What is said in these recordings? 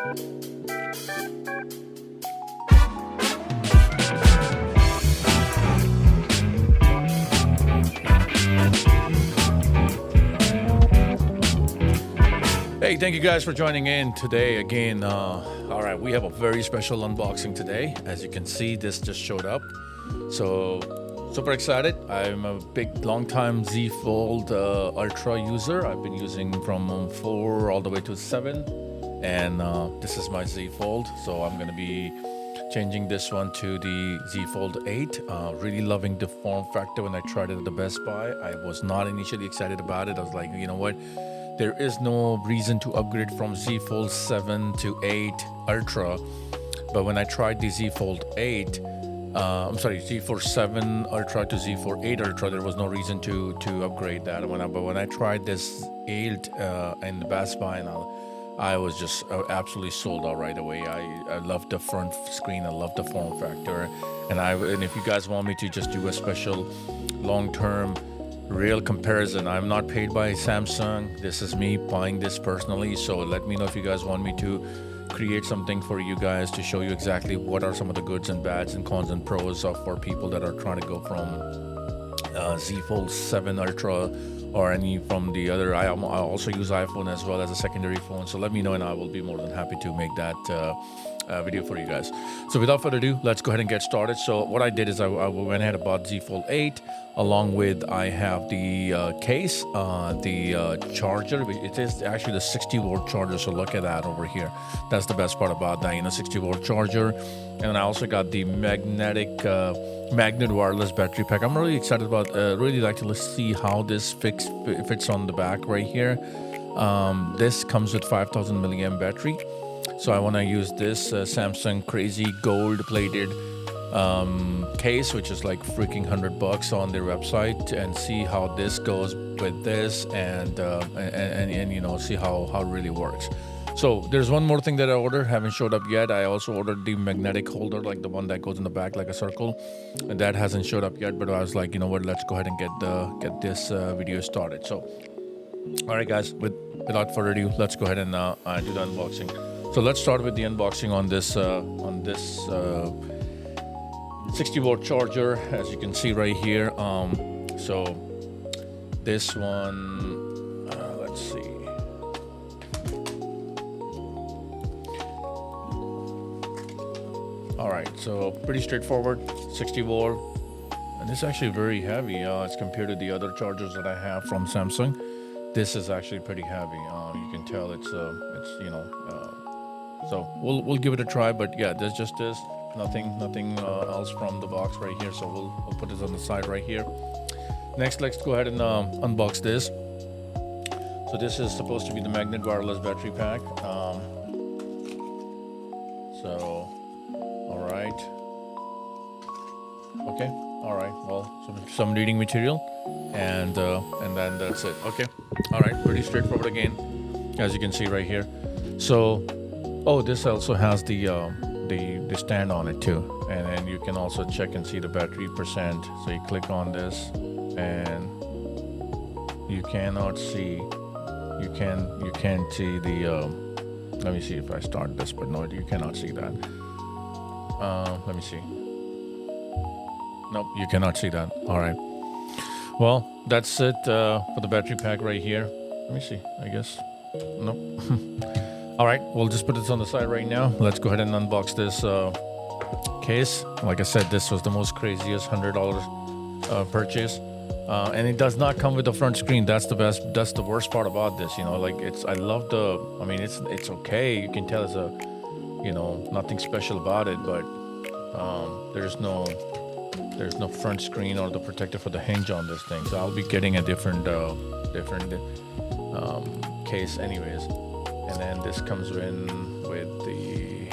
Hey, thank you guys for joining in today again. All right, we have a very special unboxing today. As you can see, this just showed up. So, super excited. I'm a big, long-time Z Fold Ultra user. I've been using from 4 all the way to 7. And this is my Z Fold. So I'm going to be changing this one to the Z Fold8. Really loving the form factor. When I tried it at the Best Buy, I was not initially excited about it. I was like, you know what? There is no reason to upgrade from Z Fold 7 to 8 Ultra. But when I tried the Z Fold 8, Z Fold 7 Ultra to Z Fold 8 Ultra, there was no reason to upgrade that. But when I tried this 8 in the Best Buy, I was just absolutely sold out right away. I love the front screen. I love the form factor. And if you guys want me to just do a special long-term real comparison, I'm not paid by Samsung. This is me buying this personally. So let me know if you guys want me to create something for you guys to show you exactly what are some of the goods and bads and cons and pros for people that are trying to go from Z Fold 7 Ultra or any from the other. I also use iPhone as well as a secondary phone. So let me know and I will be more than happy to make that video for you guys. So without further ado, let's go ahead and get started. So what I did is I went ahead and bought Z Fold 8 along with I have the case, the charger. It is actually the 60-volt charger. So look at that over here. That's the best part about that, 60-volt charger. And I also got the magnet wireless battery pack. I'm really excited about, really like to see how this fits on the back right here. This comes with 5,000 milliamp battery. So I want to use this Samsung crazy gold-plated case, which is like freaking $100 on their website, and see how this goes with this, and see how it really works. So there's one more thing that I ordered, haven't showed up yet. I also ordered the magnetic holder, like the one that goes in the back like a circle, and that hasn't showed up yet. But I was like, you know what? Let's go ahead and get this video started. So, all right, guys. Without further ado, let's go ahead and do the unboxing. So let's start with the unboxing on this 60-volt charger, as you can see right here. So this one, let's see. All right, so pretty straightforward, 60 volt, and it's actually very heavy as compared to the other chargers that I have from Samsung. This is actually pretty heavy. You can tell it's so we'll give it a try. But yeah, there's just this, nothing else from the box right here. So we'll put this on the side right here. Next, let's go ahead and unbox this. So this is supposed to be the magnet wireless battery pack. All right. Okay. All right. Well, some reading material, and then that's it. Okay. All right. Pretty straightforward again, as you can see right here. So, this also has the stand on it too, and then you can also check and see the battery percent. So you click on this, and you cannot see. You can't see the. Let me see if I start this, but no, you cannot see that. Let me see. Nope, you cannot see that. All right. Well, that's it for the battery pack right here. Let me see. I guess. Nope. All right. We'll just put this on the side right now. Let's go ahead and unbox this case. Like I said, this was the most craziest $100 purchase. And it does not come with the front screen. That's the best. That's the worst part about this. I love the. I mean, it's okay. You can tell it's a, nothing special about it. But there's no front screen or the protector for the hinge on this thing. So I'll be getting a different case, anyways. And then this comes in with the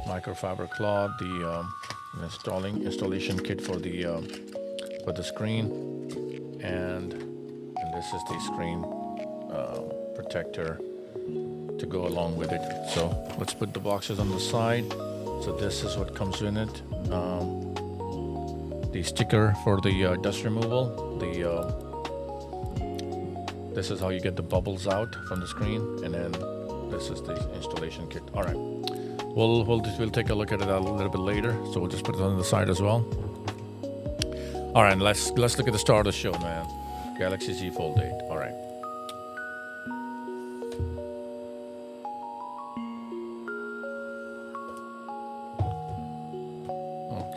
microfiber cloth, the installation kit for the screen, and this is the screen protector to go along with it. So let's put the boxes on the side. So this is what comes in it. The sticker for the dust removal, this is how you get the bubbles out from the screen, and then this is the installation kit. All right, we'll take a look at it a little bit later, so we'll just put it on the side as well. All right, let's look at the star of the show, man. Galaxy Z Fold8. All right.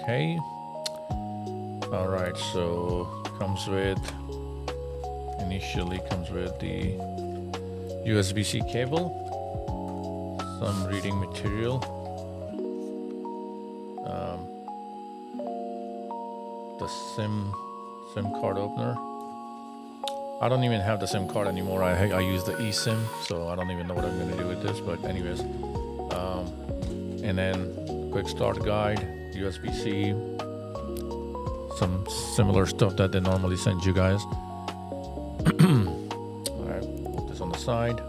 Okay. All right, so initially comes with the USB-C cable, some reading material, the SIM card opener. I don't even have the SIM card anymore. I use the eSIM, so I don't even know what I'm going to do with this. But anyways, and then quick start guide, USB-C, some similar stuff that they normally send you guys. All right, put this on the side.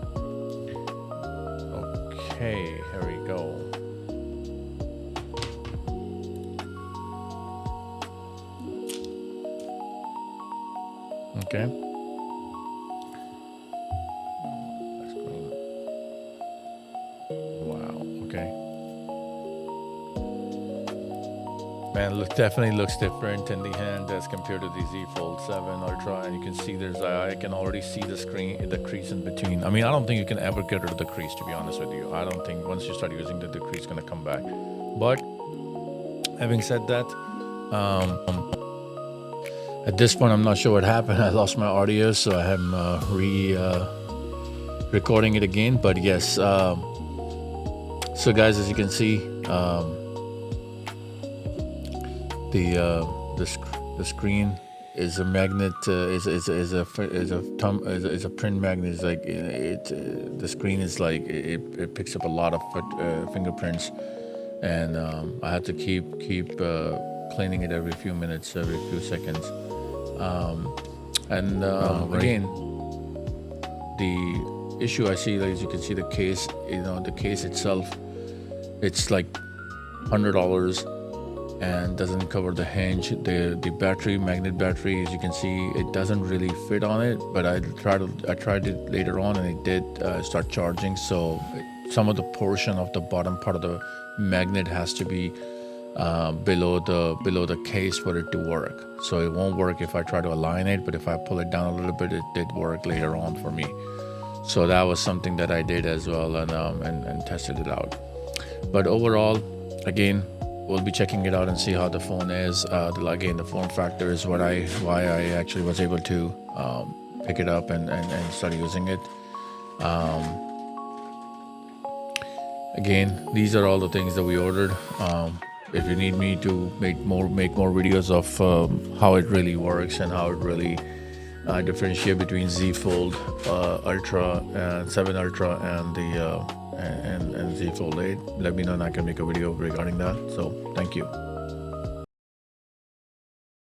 Okay, here we go. Okay. Wow. Okay. Man, definitely looks different in the hand as compared to the Z Fold7 Ultra, and you can see I can already see the crease in between. I mean, I don't think you can ever get rid of the crease, to be honest with you. I don't think once you start using the crease is gonna come back. But having said that, at this point, I'm not sure what happened. I lost my audio, so I am recording it again. But yes, so guys, as you can see, the screen is a magnet, is a print magnet. It's like the screen is like it picks up a lot of fingerprints, and I have to keep cleaning it every few minutes, every few seconds. Again, the issue I see, as you can see, the case, the case itself, it's like $100 and doesn't cover the hinge. The battery, magnet battery, as you can see, it doesn't really fit on it, but I tried it later on, and it did start charging. So some of the portion of the bottom part of the magnet has to be below the case for it to work. So it won't work if I try to align it, but if I pull it down a little bit, it did work later on for me. So that was something that I did as well, and tested it out. But overall, again, we'll be checking it out and see how the phone is. Again, the form factor is why I actually was able to pick it up and start using it. Again, these are all the things that we ordered. If you need me to make more videos of how it really works and how it really differentiate between Z Fold Ultra and 7 Ultra and the and Z Fold8, let me know and I can make a video regarding that. So thank you.